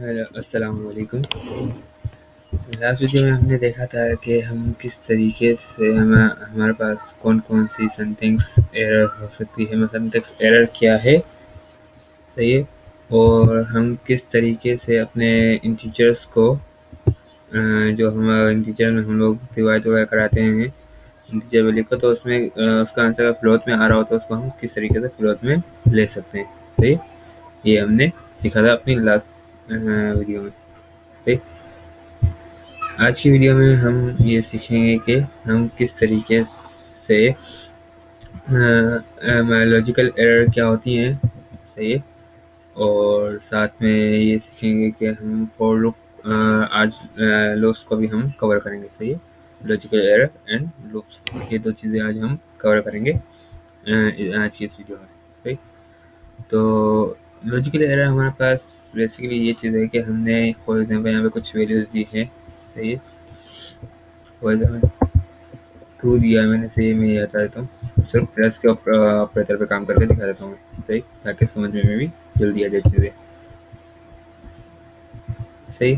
Hello, अस्सलाम वालेकुम। Last video में हमने देखा था कि हम किस तरीके से हमारे पास कौन-कौन सी सिंटेक्स एरर हो सकती है, मतलब सिंटेक्स एरर क्या है, सही है? और हम किस तरीके से अपने इंटीजर्स को जो हम इंटीजर में हम लोग डिवाइड वगैरह कराते हैं इंटीजर वैल्यू को, तो उसमें उसका आंसर अगर फ्लोट में आ रहा हो तो उसको हम किस तरीके से फ्लोट में ले सकते हैं, सही? ये हमने सीखा था अपनी लास्ट वीडियो में, सही? आज की वीडियो में हम ये सीखेंगे कि हम किस तरीके से लॉजिकल एरर क्या होती हैं, सही है? और साथ में ये सीखेंगे कि हम फॉर लूप आज लूप्स को भी हम कवर करेंगे, सही है? लॉजिकल एरर एंड लूप्स, ये दो चीज़ें आज हम कवर करेंगे आज की इस वीडियो में, सही? तो लॉजिकल एरर हमारे पास बेसिकली ये चीज़ है कि हमने फॉर एग्जांपल यहाँ पे कुछ वैल्यूज़ दी है, सही है? फॉर एग्जांपल 2 दिया है मैंने, सही? मैं ये बता देता हूँ, सिर्फ प्लस के ऑपरेटर पे काम करके दिखा देता हूँ मैं, सही? ताकि समझ में भी जल्दी आ जाए चीज़ें, सही?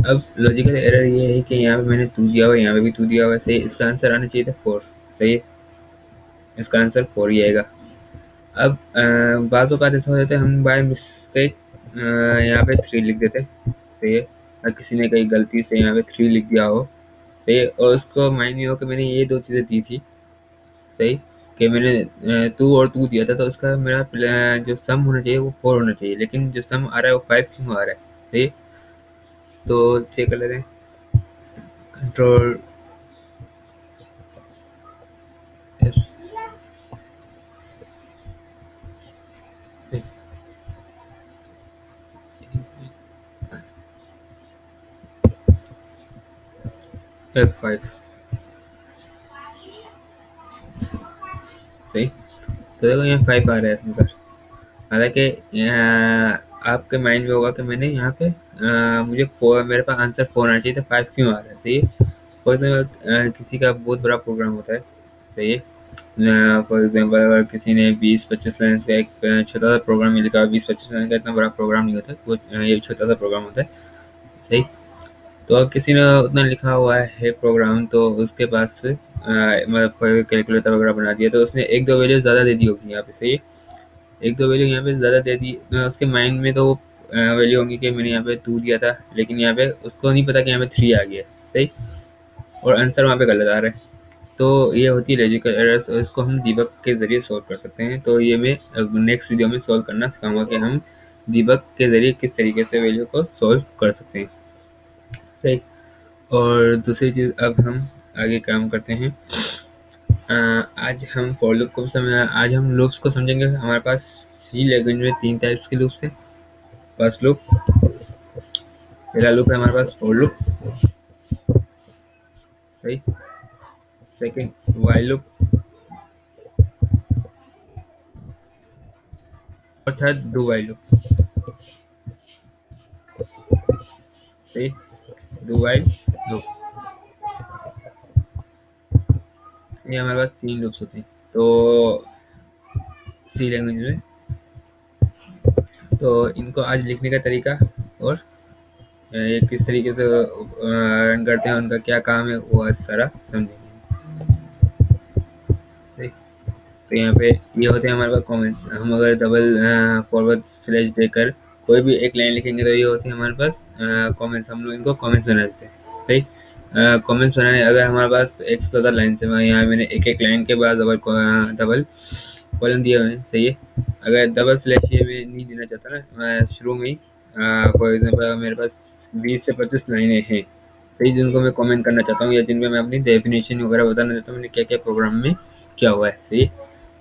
अब लॉजिकल एरर ये है कि यहाँ पे मैंने 2 दिया हुआ है, यहाँ पे भी 2 दिया हुआ है, सही? इसका आंसर आना चाहिए था 4, सही है? इसका आंसर 4 ही आएगा। अब बाज़ औक़ात ऐसा हो जाता है हम बाय मिस्टेक यहाँ पे 3 लिख देते हैं, सही है? किसी ने कहीं गलती से यहाँ पे 3 लिख दिया हो, सही है? और उसको माइंड में हो कि मैंने ये 2 चीज़ें दी थी, सही? कि मैंने 2 और 2 दिया था, तो उसका मेरा जो सम होना चाहिए वो 4 होना चाहिए, लेकिन जो सम आ रहा है वो 5 क्यों आ रहा है, सही? तो चेक कर लेते हैं। कंट्रोल F5, सही? तो देखो यहाँ 5 आ रहा है आंसर। हालांकि आपके माइंड में होगा कि मैंने यहाँ पे मुझे 4, मेरे पास आंसर 4 आना चाहिए था, 5 क्यों आ रहा है, सही है? फॉर एग्जाम्पल किसी का बहुत बड़ा प्रोग्राम होता है, सही है? फॉर एग्जाम्पल अगर किसी ने 20-25 लाइन का एक छोटा सा प्रोग्राम लिखा, 20-25 लाइन का इतना बड़ा प्रोग्राम नहीं होता, वो ये छोटा सा प्रोग्राम होता है, सही? तो अब किसी ने उतना लिखा हुआ है प्रोग्राम, तो उसके पास मतलब कैलकुलेटर वगैरह बना दिया, तो उसने एक दो वैल्यू ज़्यादा दे दी होगी यहाँ पे, सही है? एक दो वैल्यू यहाँ पे ज़्यादा दे दी, उसके माइंड में तो वैल्यू होंगी कि मैंने यहाँ पे 2 दिया था, लेकिन यहाँ पे उसको नहीं पता कि यहाँ पे 3 आ गया, सही? और आंसर वहाँ पे गलत आ रहा है। तो ये होती है लॉजिकल एरर्स, और इसको हम डीबग के ज़रिए सॉल्व कर सकते हैं। तो ये मैं अब नेक्स्ट वीडियो में सॉल्व करना सिखाऊंगा कि हम डीबग के ज़रिए किस तरीके से वैल्यू को सॉल्व कर सकते हैं, सही? और दूसरी चीज़, अब हम आगे काम करते हैं। आज हम फॉर लूप को समझ आज हम लूप्स को समझेंगे। हमारे पास सी लैंग्वेज में 3 टाइप्स के लूप्स हैं। फर्स्ट लूप, पहला लूप है हमारे पास फॉर लूप, सही? सेकंड व्हाइल लूप, और थर्ड डू व्हाइल लूप, सही? डू व्हाइल लूप, ये हमारे पास 3 लूप्स होते हैं तो सी लैंग्वेज में। तो इनको आज लिखने का तरीका और ये किस तरीके से रन करते हैं, उनका क्या काम है, वो आज सारा समझेंगे, सही? तो यहाँ पे ये होते हैं हमारे पास कमेंट्स। हम अगर डबल फॉरवर्ड स्लैश देकर कोई भी एक लाइन लिखेंगे, तो ये होते हैं हमारे पास कमेंट्स। हम लोग इनको कमेंट्स बना देते हैं, सही? कमेंट्स बनाने अगर हमारे पास एक से ज़्यादा लाइन से, यहाँ मैंने एक एक लाइन के बाद डबल डबल कॉलन दिए हुए हैं, सही है? अगर डबल स्लैश ये मैं नहीं देना चाहता ना मैं शुरू में ही, फॉर एग्जाम्पल मेरे पास 20 से 25 लाइनें हैं, सही, जिनको मैं कमेंट करना चाहता हूँ, या जिनमें मैं अपनी डेफिनेशन वगैरह बताना चाहता हूँ मैंने क्या क्या प्रोग्राम में क्या हुआ है, सही?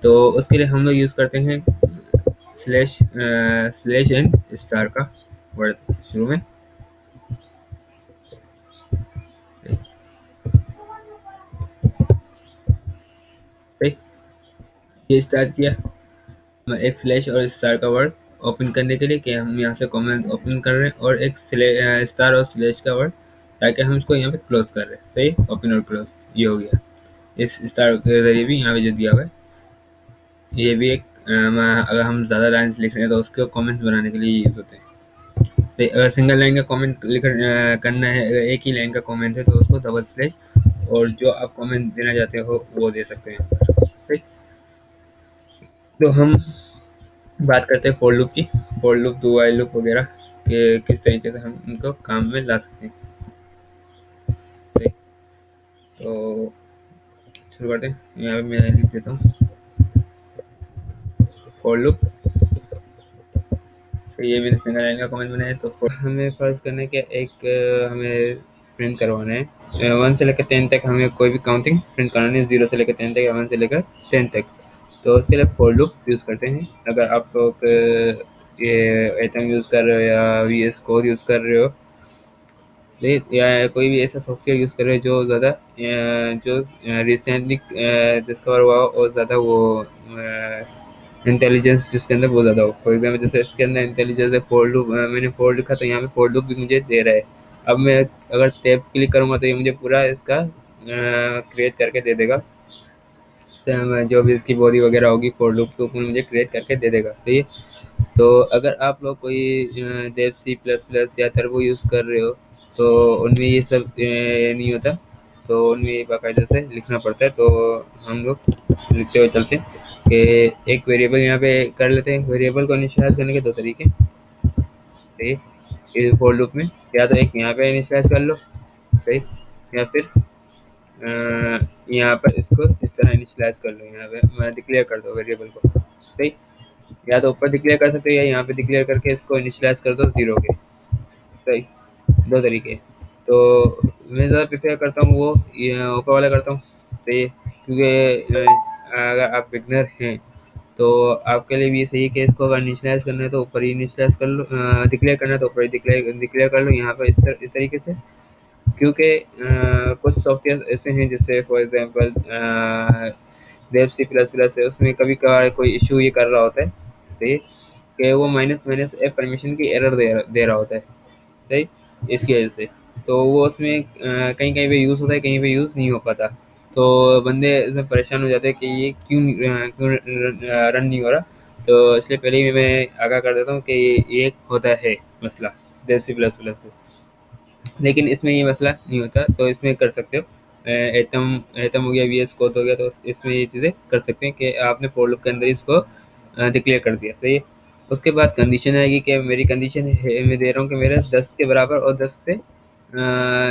तो उसके लिए हम लोग यूज़ करते हैं स्लैश एंड स्टार का वर्ड शुरू में, सही? ये स्टार्ट किया एक स्लैश और स्टार का वर्ड ओपन करने के लिए कि हम यहाँ से कमेंट ओपन कर रहे हैं, और एक स्टार और स्लैश का वर्ड ताकि हम इसको यहाँ पे क्लोज कर रहे हैं, सही? ओपन और क्लोज, ये हो गया। इस स्टार के जरिए भी यहाँ पे जो दिया हुआ है, ये भी एक अगर हम ज़्यादा लाइन्स लिख रहे हैं तो उसके कमेंट्स बनाने के लिए यूज़ होते हैं, तो अगर सिंगल लाइन का कमेंट करना है, अगर एक ही लाइन का कमेंट है तो उसको डबल स्लैश और जो आप कमेंट देना चाहते हो वो दे सकते हैं। सही। तो हम बात करते हैं फॉर लूप की। For loop, do while loop वगैरह कि किस तरीके से हम उनको काम में ला सकते हैं। सही। तो शुरू करते हैं। यहाँ पे मैं लिख देता हूँ फॉर लूप। तो ये मैंने सिंगल लाइन का कमेंट बनाया। तो हमें फर्ज करना है कि एक हमें प्रिंट करवाना है 1 से लेकर 10 तक। हमें कोई भी काउंटिंग प्रिंट करानी है, 0 से लेकर 10 तक या 1 से लेकर 10 तक। तो उसके लिए फॉर लूप यूज़ करते हैं। अगर आप लोग ये एटम यूज़ कर रहे हो या वी एस कोड यूज़ कर रहे हो, या कोई भी ऐसा सॉफ्टवेयर यूज़ कर रहे हो जो ज़्यादा जो रिसेंटली डिस्कवर हुआ हो और ज़्यादा वो इंटेलिजेंस जिसके अंदर वो ज़्यादा हो। फॉर एग्जाम्पल जैसे इसके अंदर इंटेलिजेंस है फॉर लूप, मैंने फॉर लिखा तो यहाँ पे फॉर लूप भी मुझे दे रहा है। अब मैं अगर टैब क्लिक करूँगा तो ये मुझे पूरा इसका क्रिएट करके दे देगा। जो भी इसकी बॉडी वगैरह होगी फॉर लूप के ऊपर मुझे क्रिएट करके दे देगा। सही है। तो अगर आप लोग कोई डेव सी प्लस प्लस या टर्बो यूज़ कर रहे हो तो उनमें ये सब नहीं होता। तो उनमें बाकायदा से लिखना पड़ता है। तो हम लोग लिखते हुए चलते हैं कि एक वेरिएबल यहाँ पे कर लेते हैं। वेरिएबल को इनिशियलाइज करने के दो तरीके। सही। इस फॉर लूप में या तो एक यहाँ पे इनिशियलाइज कर लो, सही, या फिर यहाँ पर इसको इस तरह इनिशियलाइज कर लो। यहाँ पे मैं डिक्लेयर कर दो वेरिएबल को। सही। या तो ऊपर डिक्लेयर कर सकते हो या यहाँ पे डिक्लेयर करके इसको इनिशियलाइज कर दो 0 के। सही। दो तरीके। तो मैं ज़्यादा प्रेफर करता हूँ वो ये ऊपर वाला करता हूँ। सही है। क्योंकि अगर आप बिगनर हैं तो आपके लिए भी ये सही है कि इसको अगर इनिशियलाइज करना है तो ऊपर ही इनिशियलाइज कर लो, डिक्लेयर करना है तो ऊपर ही डिक्लेयर कर लो यहाँ पर इस तरीके से। क्योंकि कुछ सॉफ्टवेयर ऐसे हैं जैसे for example web C plus plus है, उसमें कभी कभार कोई इशू ये कर रहा होता है। सही। कि वो माइनस माइनस ए परमिशन की एरर दे रहा होता है। सही। इसकी वजह से तो वो उसमें कहीं कहीं पे यूज़ होता है, कहीं पे यूज़ नहीं हो पाता। तो बंदे इसमें परेशान हो जाते हैं कि ये क्यों रन नहीं हो रहा। तो इसलिए पहले ही मैं आगाह कर देता हूँ कि ये एक होता है मसला वेब सी प्लस प्लस में। लेकिन इसमें ये मसला नहीं होता तो इसमें कर सकते हो। एटम एटम हो गया, वी एस कोड हो गया, तो इसमें ये चीज़ें कर सकते हैं कि आपने फॉर लूप के अंदर इसको डिक्लेयर कर दिया। सही है। उसके बाद कंडीशन आएगी कि मेरी कंडीशन है, मैं दे रहा हूँ कि मेरा 10 के बराबर और 10 से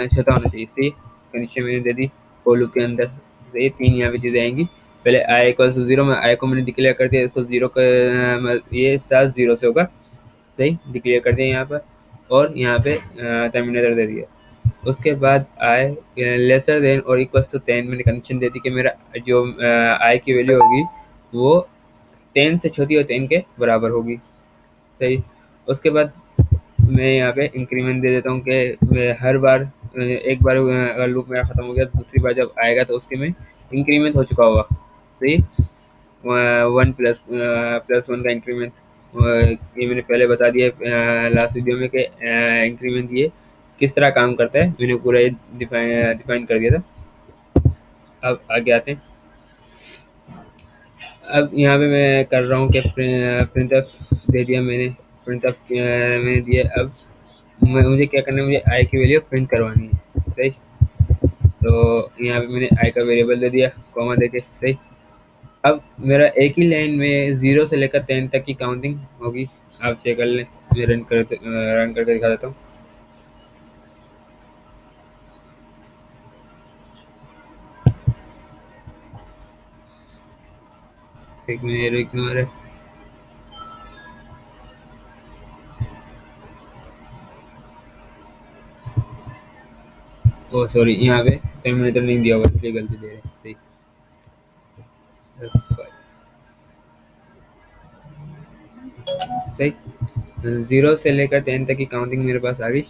छोटा होना चाहिए। सही। कंडीशन मैंने दे दी फॉर लूप के अंदर। ये 3 यहाँ पे चीज़ें आएंगी। पहले आई इक्वल टू 0 में आई को मैंने डिक्लेयर कर दिया, इसको 0 का ये स्टार 0 से होगा। सही। डिक्लेयर कर दिया यहाँ पर और यहाँ पे टर्मिनेटर दे दिया। उसके बाद आई लेसर देन और इक्वल टू 10 मैंने कंडीशन दे दी कि मेरा जो आई की वैल्यू होगी वो 10 से छोटी और 10 के बराबर होगी। सही। उसके बाद मैं यहाँ पे इंक्रीमेंट दे देता हूँ कि मैं हर बार एक बार अगर लूप मेरा ख़त्म हो गया तो दूसरी बार जब आएगा तो उसके में इंक्रीमेंट हो चुका होगा। सही। 1 ++1 का इंक्रीमेंट ये मैंने पहले बता दिया लास्ट वीडियो में कि इंक्रीमेंट ये किस तरह काम करता है, मैंने पूरा ये डिफाइन कर दिया था। अब आगे आते हैं। अब यहाँ पे मैं कर रहा हूँ कि प्रिंटफ दे दिया मैंने। प्रिंटफ मैंने दिया। अब मुझे क्या करना है, मुझे आई की वैल्यू प्रिंट करवानी है। सही। तो यहाँ पे मैंने आई का वेरिएबल दे दिया कॉमा देके। सही। अब मेरा एक ही लाइन में 0 से लेकर 10 तक की काउंटिंग होगी। आप चेक कर लें। मैं रन करके दिखा देता हूँ। एक मिनट इग्नोर है। ओ सॉरी, यहाँ पे टर्मिनेटर नहीं दिया हुआ इसलिए गलती दे रहे हैं। सही। सही। 0 से लेकर 10 तक की काउंटिंग मेरे पास आ गई।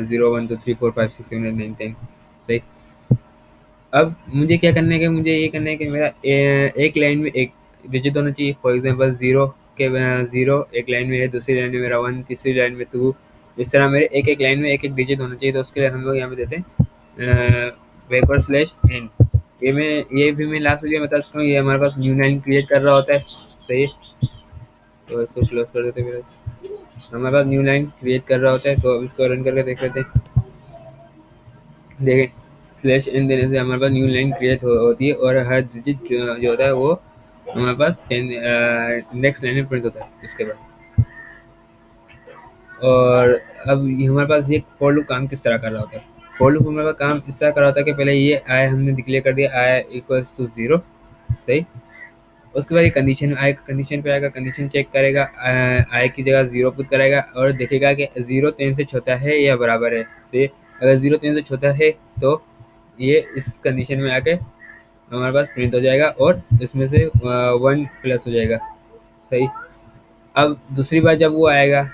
0 1 2 3 4 5 6 7 8 9 10। सही। अब मुझे क्या करना है कि मुझे ये करना है कि मेरा एक लाइन में एक डिजिट होना चाहिए। फॉर एग्जांपल 0 के 0 एक लाइन में है, दूसरी लाइन में मेरा 1, तीसरी लाइन में 2। इस तरह मेरे एक एक लाइन में एक एक डिजिट होना चाहिए। तो उसके लिए हम लोग यहाँ पे देते हैं बैकवर्ड स्लैश एन। ये भी मैं लास्ट वीडियो में बता सकता हूँ, ये हमारे पास न्यू लाइन क्रिएट कर रहा होता है। सही है। तो इसको क्लोज कर देते हैं। हमारे पास न्यू लाइन क्रिएट कर रहा होता है, तो अब इसको रन करके देख लेते हैं। देखें, स्लैश एन देने से हमारे पास न्यू लाइन क्रिएट होती है और हर डिजिट जो होता है वो हमारे पास नेक्स्ट लाइन में प्रिंट होता है उसके बाद। और अब ये हमारे पास ये फॉर लूप काम किस तरह कर रहा होता है। फॉर लूप हमारे पास काम इस तरह कर रहा होता है कि पहले ये आई हमने डिक्लेयर कर दिया, आई इक्वल्स टू 0, सही। उसके बाद ये कंडीशन आई कंडीशन पे आएगा, कंडीशन चेक करेगा, आई की जगह 0 पुट करेगा और देखेगा कि 0 10 से छोटा है या बराबर है। तो अगर 0 10 से छोटा है तो ये इस कंडीशन में आके हमारे पास प्रिंट हो जाएगा और इसमें से 1 प्लस हो जाएगा, सही। अब दूसरी बार जब वो आएगा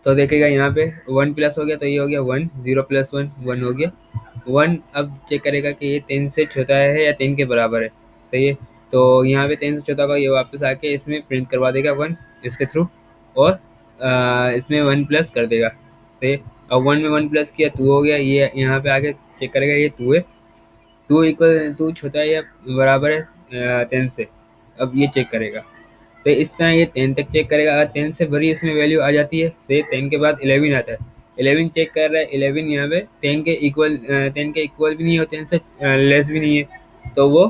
तो देखेगा यहाँ पे 1 प्लस हो गया, तो ये हो गया 1, 0 प्लस 1 1 हो गया 1। अब चेक करेगा कि ये 10 से छोटा है या 10 के बराबर है, सही है। तो यहाँ पे 10 से छोटा होगा, ये वापस आके इसमें प्रिंट करवा देगा 1 इसके थ्रू, और इसमें 1 प्लस कर देगा, सही है। अब 1 में 1 प्लस किया 2 हो गया, ये यहाँ पे आके चेक करेगा ये 2 है, 2 इक्वल 2 छोटा है या बराबर है 10 से, अब ये चेक करेगा। तो इस तरह ये 10 तक चेक करेगा। अगर 10 से बड़ी इसमें वैल्यू आ जाती है, तो 10 के बाद 11 आता है, 11 चेक कर रहा है, 11 यहाँ पे 10 के इक्वल, 10 के इक्वल भी नहीं है और 10 से लेस भी नहीं है, तो वो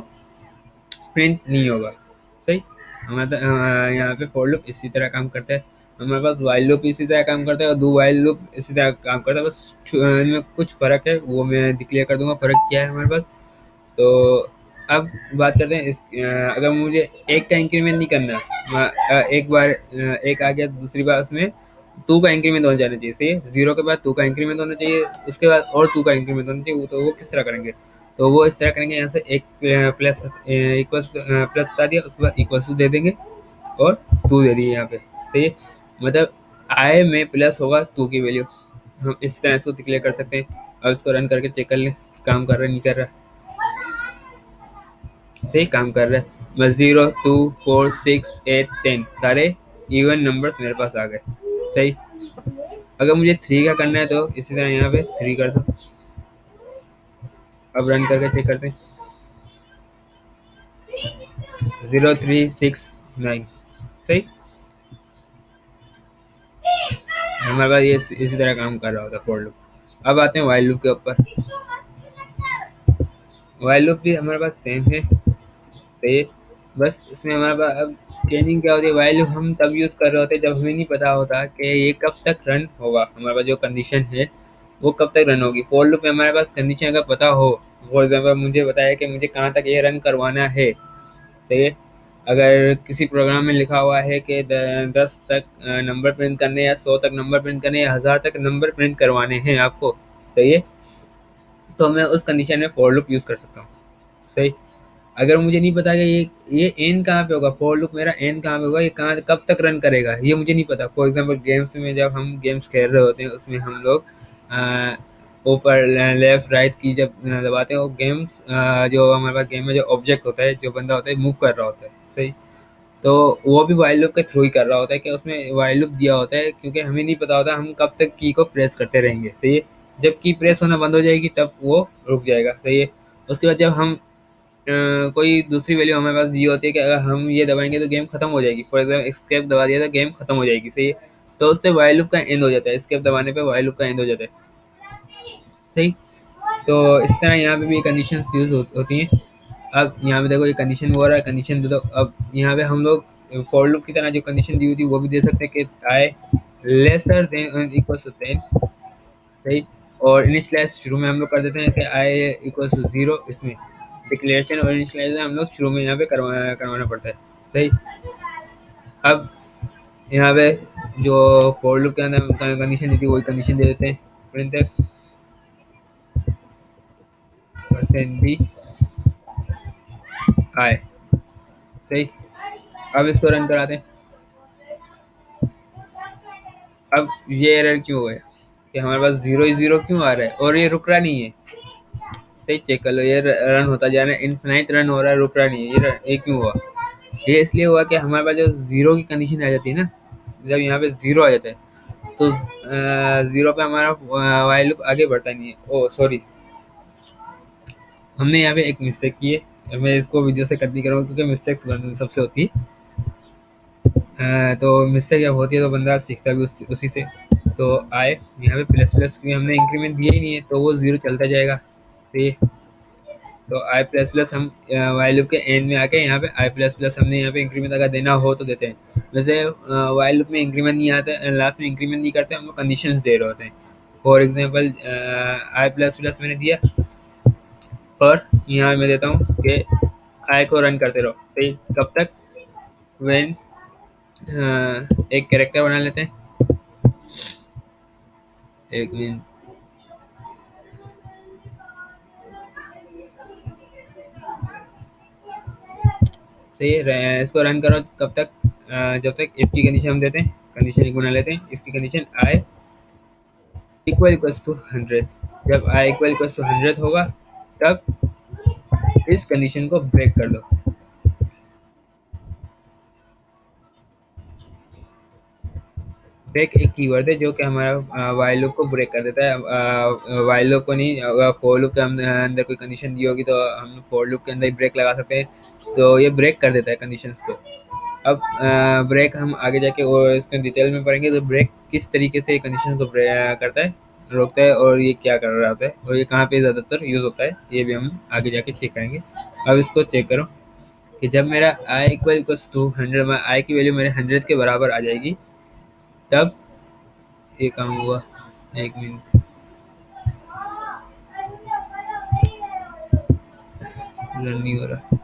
प्रिंट नहीं होगा, सही। हमारा यहाँ पे फॉर लूप इसी तरह काम करता है। हमारे पास वाइल लूप इसी तरह काम करता है और डू वाइल लूप इसी तरह काम करता है, बस इनमें कुछ फ़र्क है, वो मैं डिक्लेयर कर दूंगा फ़र्क क्या है हमारे पास। तो अब बात करते हैं अगर मुझे एक का इंक्रीमेंट नहीं करना, एक बार एक आ गया, दूसरी बार उसमें 2 का इंक्रीमेंट होना चाहिए, जैसे 0 के बाद 2 का इंक्रीमेंट होना चाहिए, उसके बाद और 2 का इंक्रीमेंट होना चाहिए। तो वो किस तरह करेंगे, तो वो इस तरह करेंगे, यहाँ से एक प्लस इक्वल्स प्लस बता दिया, उसके बाद इक्वल्स टू दे देंगे और 2 दे दिए यहाँ पे, सही है। मतलब आई में प्लस होगा 2 की वैल्यू, हम इस तरह इसको डिक्लेयर कर सकते हैं। अब इसको रन करके चेक कर लें काम कर रहा है नहीं कर रहा, सही काम कर रहा है। बस 0 2 4 6 8 10 सारे इवन नंबर्स मेरे पास आ गए, सही। अगर मुझे 3 का करना है तो इसी तरह यहाँ पे 3 कर दो। अब रन करके चेक करते हैं, 0 3 6 9, सही। हमारे पास ये इसी तरह काम कर रहा होता है फॉर लूप। अब आते हैं वाइल लूप के ऊपर। वाइल लूप भी हमारे पास सेम है, सही है। बस इसमें हमारे पास अब चेंजिंग क्या होती है, वाइल लूप हम तब यूज़ कर रहे होते हैं जब हमें नहीं पता होता कि ये कब तक रन होगा, हमारे पास जो कंडीशन है वो कब तक रन होगी। फॉर लूप में हमारे पास कंडीशन अगर पता हो, फॉर एग्जाम्पल मुझे बताया कि मुझे कहाँ तक ये रन करवाना है, सही है। अगर किसी प्रोग्राम में लिखा हुआ है कि 10 तक नंबर प्रिंट करने, या 100 तक नंबर प्रिंट करने, या 1000 तक नंबर प्रिंट करवाने हैं आपको, सही है, तो मैं उस कंडीशन में फॉर लूप यूज़ कर सकता हूँ, सही। अगर मुझे नहीं पता कि ये एंड कहाँ पे होगा, फॉर लूप मेरा एंड कहाँ पे होगा, ये कहाँ कब तक रन करेगा, ये मुझे नहीं पता। फॉर एग्जांपल गेम्स में जब हम गेम्स खेल रहे होते हैं, उसमें हम लोग ऊपर लेफ्ट राइट की जब दबाते हैं, वो गेम्स जो हमारे पास गेम में जो ऑब्जेक्ट होता है, जो बंदा होता है, मूव कर रहा होता है, सही। तो वो भी वाइल लूप के थ्रू ही कर रहा होता है, कि उसमें वाइल लूप दिया होता है, क्योंकि हमें नहीं पता होता हम कब तक की को प्रेस करते रहेंगे, सही है। जब की प्रेस होना बंद हो जाएगी तब वो रुक जाएगा, सही है। उसके बाद जब हम कोई दूसरी वैल्यू हमारे पास ये होती है कि अगर हम ये दबाएंगे तो गेम खत्म हो जाएगी। फॉर एग्जाम्पल एस्केप दबा दिया तो गेम खत्म हो जाएगी, सही है। तो उससे वाइल लूप का एंड हो जाता है, एस्केप दबाने पे वाइल लूप का एंड हो जाता है, सही। तो इस तरह यहाँ पे भी कंडीशन यूज होती हैं। अब यहाँ पे देखो ये कंडीशन हो रहा है, कंडीशन दे दो। अब यहाँ पे हम लोग फॉर लूप की तरह जो कंडीशन दी हुई थी वो भी दे सकते हैं कि आई लेसर देन इक्वल टू 10, सही। और इनिशियलाइज शुरू में हम लोग कर देते हैं कि आई इक्वल टू 0, इसमें डिक्लेरेशन और इनिशियलाइज हम लोग शुरू में यहाँ पे करवाना पड़ता है, सही। अब यहाँ पे जो फॉर लूप के अंदर कंडीशन दी थी वही कंडीशन दे देते हैं, प्रिंटफ परसेंट बी आई, सही। अब इसको रन कराते हैं। अब ये एरर क्यों है कि हमारे पास 0 ही 0 क्यों आ रहा है और ये रुक रहा नहीं है, सही। चेक कर लो, ये रन होता जा रहा है, इनफिनाइट रन हो रहा है, रुक रहा नहीं है, ये क्यों हुआ। ये इसलिए हुआ कि हमारे पास जो 0 की कंडीशन आ जाती है ना, जब यहाँ पे 0 आ जाता है तो 0 पे हमारा वाइल लूप आगे बढ़ता नहीं है। ओ सॉरी, हमने यहाँ पे एक मिस्टेक की है, मैं इसको वीडियो से कट नहीं करूँगा क्योंकि मिस्टेक्स सबसे होती है। तो मिस्टेक जब होती है तो बंदा सीखता भी उसी से। तो आए यहाँ पे प्लस प्लस की हमने इंक्रीमेंट दिया ही नहीं है, तो वो जीरो चलता जाएगा। तो ये, तो आई प्लस प्लस हम वाई लूप के एंड में आके यहाँ पे आई प्लस प्लस हमने यहाँ पे इंक्रीमेंट अगर देना हो तो देते हैं। वैसे वाई लूप में इंक्रीमेंट नहीं आता, लास्ट में इंक्रीमेंट नहीं करते, हम लोग कंडीशंस दे रहे होते हैं। For example I plus plus मैंने दिया, और यहाँ मैं देता हूँ कि आई को रन करते रहो, सही कब तक, व्हेन, एक कैरेक्टर बना लेते हैं, एक मिनट। सही है, इसको रन करो कब तक, जब तक इफ की कंडीशन हम देते हैं, कंडीशन एक बना लेते हैं, इफ की condition I equal equals to 100। जब आई इक्वल इक्वल्स टू 100 होगा, तब इस कंडीशन को ब्रेक कर दो। ब्रेक एक कीवर्ड है जो कि हमारा वाइल लूप को ब्रेक कर देता है। वाइल लूप को नहीं, अगर फोर लूप के अंदर कोई कंडीशन दी होगी तो हम फोर लूप के अंदर ही ब्रेक लगा सकते हैं, तो ये ब्रेक कर देता है कंडीशंस को। अब ब्रेक हम आगे जाके और इसमें डिटेल में पढ़ेंगे, तो ब्रेक किस तरीके से कंडीशन को करता है, रोकता है, और ये क्या कर रहा होता है, और ये कहाँ पे ज़्यादातर यूज़ होता है, ये भी हम आगे जाके चेक करेंगे। अब इसको चेक करो कि जब मेरा आई इक्वल इक्वल्स टू 100, में आई की वैल्यू मेरे 100 के बराबर आ जाएगी, तब ये काम हुआ। एक मिनट, रन नहीं हो रहा।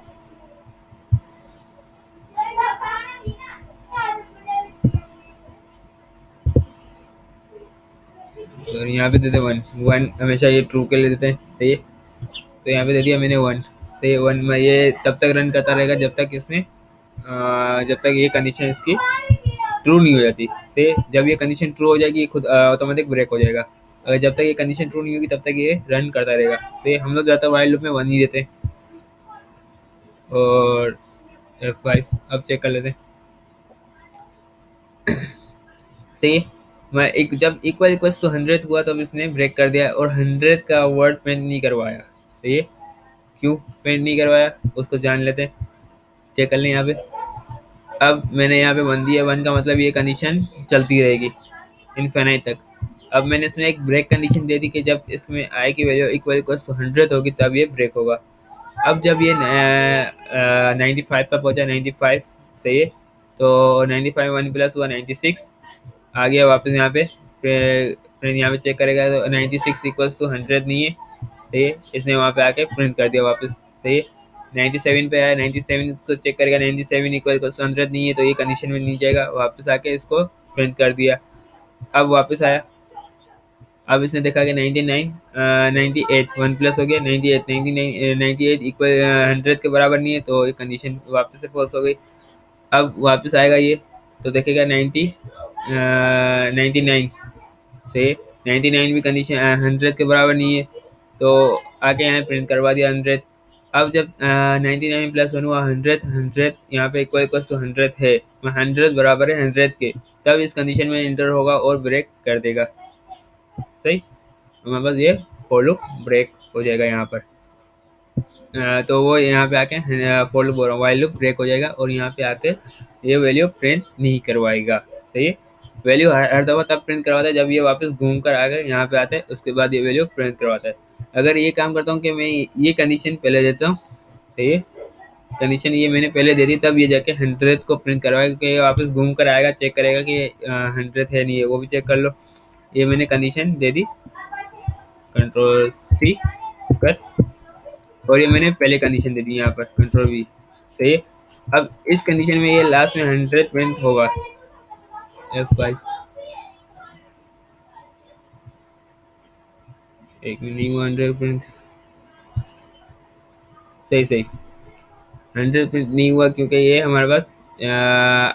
और यहाँ पे देते वन, वन हमेशा ये ट्रू के लिए देते हैं, सही है। तो यहाँ पे दे दिया मैंने वन, तो ये वन में ये तब तक रन करता रहेगा जब तक इसमें जब तक ये कंडीशन इसकी ट्रू नहीं हो जाती। तो जब ये कंडीशन ट्रू हो जाएगी, ये खुद ऑटोमेटिक ब्रेक हो जाएगा। अगर जब तक ये कंडीशन ट्रू नहीं होगी तब तक ये रन करता रहेगा। तो ये हम लोग ज़्यादातर वाइल लूप में वन ही देते हैं। और F5 अब चेक कर लेते हैं। सही है, मैं एक जब इक्वल इक्वल्स टू 100 हुआ तब इसने ब्रेक कर दिया, और 100 का वर्ड प्रिंट नहीं करवाया। सही है, क्यों प्रिंट नहीं करवाया उसको जान लेते हैं, चेक कर लें यहाँ पे। अब मैंने यहाँ पे वन दिया, वन का मतलब ये कंडीशन चलती रहेगी इनफिनाइट तक। अब मैंने इसमें एक ब्रेक कंडीशन दे दी कि जब इसमें आई की वैल्यू इक्वल इक्वल्स टू 100 होगी तब ये ब्रेक होगा। अब जब ये 95 पर पहुंचा, 95, सही है, तो 95 वन प्लस हुआ 96, आ गया वापस यहाँ पे। फिर यहाँ पे चेक करेगा तो 96 इक्वल्स टू 100 नहीं है, सही है, इसने वहाँ पे आके प्रिंट कर दिया वापस, सही है। 97 पे आया, 97 को चेक करेगा, 97 इक्वल टू 100 नहीं है, तो ये कंडीशन में नहीं जाएगा, वापस आके इसको प्रिंट कर दिया। अब वापस आया, अब इसने देखा कि 99, 98 वन प्लस हो गया, 98, 99, 98 इक्वल 100 के बराबर नहीं है, तो ये कंडीशन वापस से फॉल्स हो गई। अब वापस आएगा ये, तो देखेगा 99 से 99 भी कंडीशन 100 के बराबर नहीं है, तो आके यहाँ प्रिंट करवा दिया 100। अब जब 99 प्लस वन हुआ 100, 100 यहाँ पे इक्वल इक्वल टू 100 है, 100 बराबर है 100 के, तब इस कंडीशन में इंटर होगा और ब्रेक कर देगा। सही, हमारे पास ये फॉर लूप ब्रेक हो जाएगा यहाँ पर। तो वो यहाँ पे आके फॉर लूप बोल रहा हूँ, वाइल लूप ब्रेक हो जाएगा, और यहाँ पे आके ये वैल्यू प्रिंट नहीं करवाएगा। सही है, वैल्यू हर दफ़ा तब प्रिंट करवाता है जब ये वापस घूम कर आ गए यहाँ पे आता है, उसके बाद ये वैल्यू प्रिंट करवाता है। अगर ये काम करता हूँ कि मैं ये कंडीशन पहले देता हूँ, सही है, कंडीशन ये मैंने पहले दे दी, तब ये जाके 100 को प्रिंट करवाएगा, क्योंकि ये वापस घूम कर आएगा, चेक करेगा कि 100 है नहीं है, वो भी चेक कर लो। ये मैंने कंडीशन दे दी, कंट्रोल सी कर, और ये मैंने पहले कंडीशन दे दी यहाँ पर, कंट्रोल वी, सही है। अब इस कंडीशन में ये लास्ट में 100 प्रिंट होगा। F5, एक मिनट, 100 प्रिंट, सही सही, 100 प्रिंट नहीं हुआ क्योंकि ये हमारे पास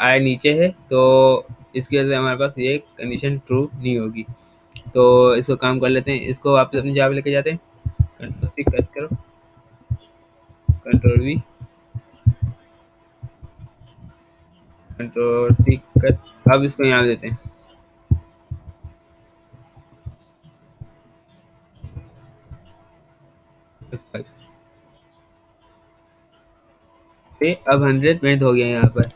आय नीचे है, तो इसकी वजह से हमारे पास ये कंडीशन ट्रू नहीं होगी। तो इसको काम कर लेते हैं, इसको वापस अपनी जगह पे लेके जाते हैं, कंट्रोल सी कट करो, control V, control C cut. अब इसको यहाँ देते हैं F5 से। अब 100 प्रिंट हो गया यहाँ पर,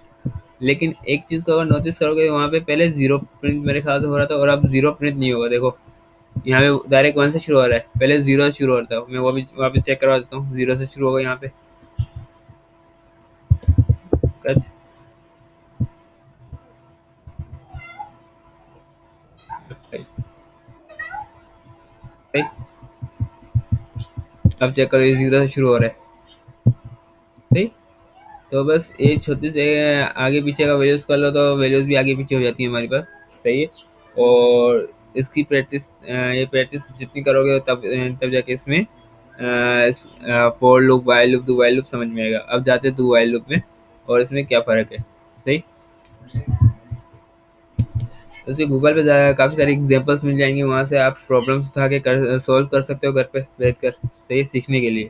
लेकिन एक चीज को अगर नोटिस करोगे, वहां पे पहले जीरो प्रिंट मेरे ख्याल से हो रहा था, और अब जीरो प्रिंट नहीं होगा। देखो यहाँ पे डायरेक्ट वन से शुरू हो रहा है, पहले जीरो से शुरू होता है। मैं वो भी वापस चेक करवा देता हूँ, जीरो से शुरू होगा यहाँ पे। कट। सही। सही। अब चेक करो, ये जीरो से शुरू हो रहा है। सही। तो बस एक छोटी से आगे पीछे का वैल्यूज कर लो, तो वैल्यूज भी आगे पीछे हो जाती है हमारे पास। सही है। और इसकी प्रैक्टिस, ये प्रैक्टिस जितनी करोगे तब तब जाके इसमें for loop, while loop, do while loop समझ में आएगा। अब जाते हैं डू वाइल लूप में, और इसमें क्या फ़र्क है। सही। उसके गूगल पे काफ़ी सारे एग्जांपल्स मिल जाएंगे, वहाँ से आप प्रॉब्लम्स उठा के कर सॉल्व कर सकते हो घर पे बैठ कर। सही है, सीखने के लिए।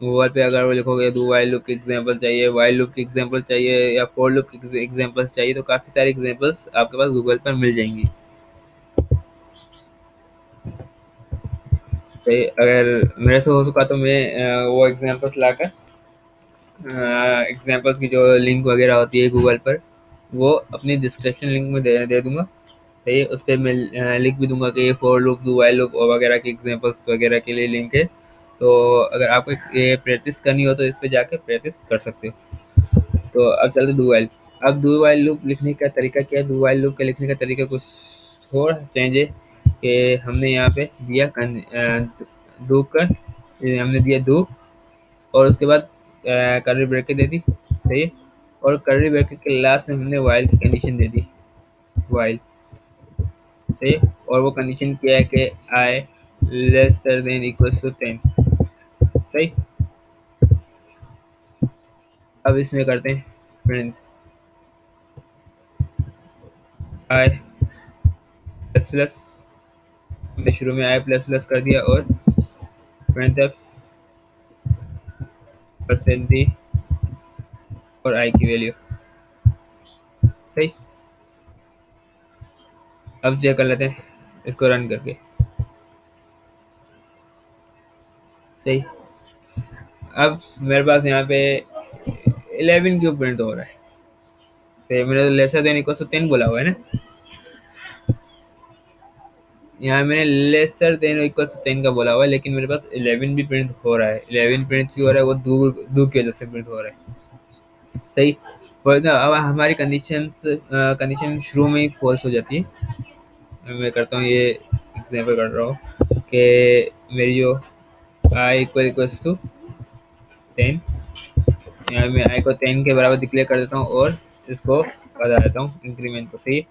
गूगल पे अगर वो लिखोगे डू वाइल लूप की एग्जांपल चाहिए, वाइल लूप की एग्जांपल चाहिए, या फोर लूप की एग्जांपल्स चाहिए, तो काफ़ी सारी एग्जांपल्स आपके पास गूगल पर मिल जाएंगी। सही। अगर मेरे से हो सका तो मैं वो एग्जांपल्स लाकर, एग्जांपल्स की जो लिंक वगैरह होती है गूगल पर, वो अपनी डिस्क्रिप्शन लिंक में दे दूंगा। सही है, उस पर मैं लिख भी दूंगा कि ये for loop, do while loop और वगैरह की एग्जांपल्स वगैरह के लिए लिंक है। तो अगर आपको ये प्रैक्टिस करनी हो तो इस पे जाके प्रैक्टिस कर सकते हो। तो अब चलते डू वाइल। अब डू वाइल लूप लिखने का तरीका क्या है, डू वाइल लूप का लिखने का तरीका कुछ थोड़ा सा चेंज है। कि हमने यहाँ पे दिया डू का, ये हमने दिया डू, और उसके बाद कर्ली ब्रैकेट दे दी। सही है। और कर्ली ब्रैकेट के लास्ट में हमने वाइल की कंडीशन दे दी। वाइल। सही है। और वो कंडीशन क्या है कि आई लेसर देन इक्वल टू 10। सही। अब इसमें करते हैं प्रिंट आई प्लस प्लस। हमने शुरू में आई प्लस प्लस कर दिया, और प्रिंट एफ परसेंट दी, और आई की वैल्यू। सही। अब चेक कर लेते हैं इसको रन करके। सही। अब मेरे पास यहाँ पे 11 क्यों प्रिंट हो रहा है। तो मैंने तो लेसर देन इक्वल टू 10 बोला हुआ है ना। यहाँ मैंने लेसर देन इक्वल टू 10 का बोला हुआ है, लेकिन मेरे पास 11 भी प्रिंट हो रहा है। 11 प्रिंट क्यों हो रहा है, वो दो दो की वजह से प्रिंट हो रहा है। सही। अब हमारी कंडीशन शुरू में ही फॉल्स हो जाती है। मैं करता हूँ ये एग्जाम्पल कर रहा हूँ कि मेरी जो आई इक्वल्स टू 10, यहाँ मैं आई को 10 के बराबर डिक्लेयर कर देता हूँ, और इसको बता देता हूँ इंक्रीमेंट को। सही।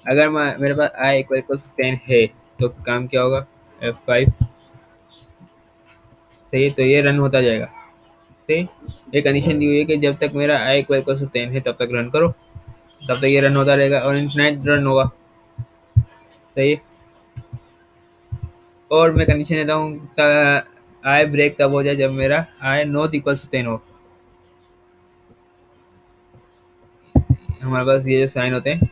अगर मेरे पास आई इक्वल 10 है, तो काम क्या होगा, F5। सही। तो ये रन होता जाएगा। सही। ये कंडीशन दी हुई है कि जब तक मेरा आई इक्वल 10 है तब तक रन करो, तब तक ये रन होता रहेगा, और इन्फिनाइट रन होगा। सही। और मैं कंडीशन देता हूँ आई ब्रेक तब हो जाए जब मेरा आई नॉट इक्वल टू 10 हो। हमारे पास ये जो साइन होते हैं,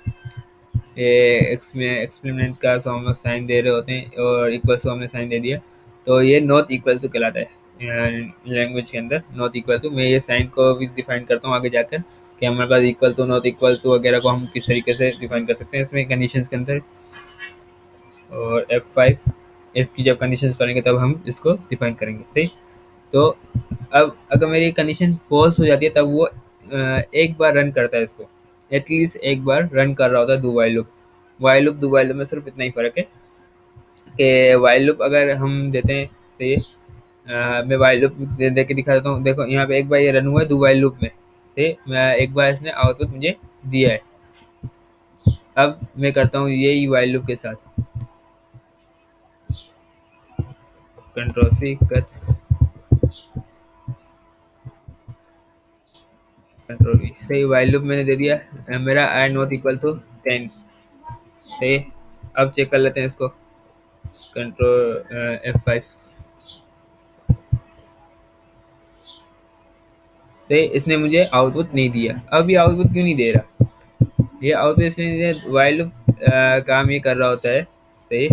ये एक्स में एक्सपेरिमेंट का सो हम लोग साइन दे रहे होते हैं, और इक्वल टू हमने साइन दे दिया, तो ये नॉट इक्वल टू कहलाता है लैंग्वेज के अंदर। नॉट इक्वल टू, मैं ये साइन को भी डिफाइन करता हूँ आगे जाकर, कि हमारे पास equal to, not equal to वगैरह को हम किस तरीके से डिफाइन कर सकते हैं इसमें कंडीशंस के अंदर। और F5, एफ की जब कंडीशंस पढ़ेंगे तब हम इसको डिफाइन करेंगे। सही। तो अब अगर मेरी कंडीशन फॉल्स हो जाती है, तब वो एक बार रन करता है इसको, एटलीस्ट एक बार रन कर रहा होता है do while loop. While loop do while loop में सिर्फ इतना ही फर्क है कि वाइल लूप अगर हम देते हैं, तो ये मैं वाइल लूप दे के दिखा देता हूँ। देखो यहाँ पे एक बार ये रन हुआ है डू वाइल लूप में, ठीक, मैं एक बार इसने आउटपुट मुझे दिया है। अब मैं करता हूँ यही वाइल लूप के साथ, control C cut, control V. सही। वाइल लूप मैंने दे दिया, मेरा आई नॉट इक्वल टू 10। सही। अब चेक कर लेते हैं इसको, कंट्रोल F5। सही। इसने मुझे आउटपुट नहीं दिया। अब ये आउटपुट क्यों नहीं दे रहा, ये आउटपुट इसलिए वाइल लूप काम ये कर रहा होता है। सही।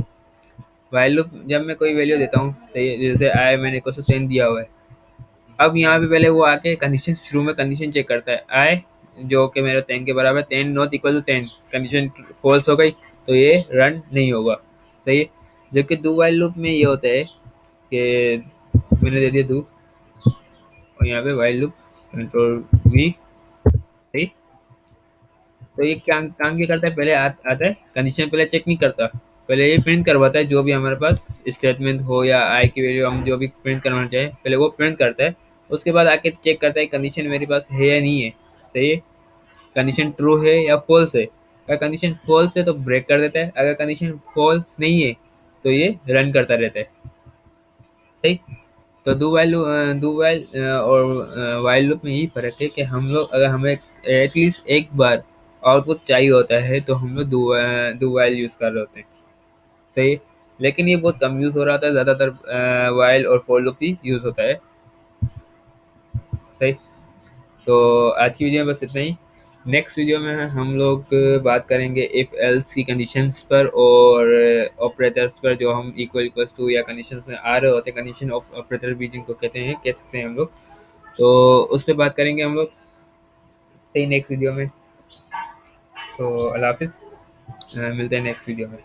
वाइल लूप जब मैं कोई वैल्यू देता हूँ, सही, जैसे आई मैंने इक्वल टू 10 दिया हुआ है, अब यहाँ पे पहले वो आके कंडीशन शुरू में कंडीशन चेक करता है, आई जो कि मेरा 10 के बराबर, 10 not equal to 10, condition false हो गई तो ये रन नहीं होगा। सही है। जबकि डू वाइल लूप में ये होता है कि मैंने दे दिया डू, और यहाँ पे वाइल लूप, कंट्रोल वी। सही। तो ये क्या काम क्या करता है, पहले आता है कंडीशन, पहले चेक नहीं करता, पहले ये प्रिंट करवाता है जो भी हमारे पास स्टेटमेंट हो या आई की वैल्यू हम जो भी प्रिंट करवाना चाहे, पहले वो प्रिंट करता है। उसके बाद आके चेक करता है कंडीशन मेरे पास है या नहीं है। सही है। कंडीशन ट्रू है या फॉल्स है। अगर कंडीशन फॉल्स है तो ब्रेक कर देता है, अगर कंडीशन फॉल्स नहीं है तो ये रन करता रहता है। सही। तो डू वाइल और वाइल लूप में यही फर्क है कि हम लोग अगर हमें एटलीस्ट एक बार आउटपुट चाहिए होता है तो हम लोग डू वाइल यूज कर रहे होते हैं। सही। लेकिन ये बहुत कम यूज हो रहा था, ज्यादातर वाइल और फॉर लूप ही यूज होता है। सही। तो आज की वीडियो में बस इतना ही। नेक्स्ट वीडियो में हम लोग बात करेंगे इफ एल्स की कंडीशंस पर और ऑपरेटर्स पर, जो हम इक्वल इक्वल्स टू या कंडीशंस में आ रहे होते हैं, कंडीशन ऑपरेटर भी जिनको कहते हैं, कह सकते हैं हम लोग। तो उस पर बात करेंगे हम लोग नेक्स्ट वीडियो में। तो अल्लाह हाफिज़, मिलते हैं नेक्स्ट वीडियो में।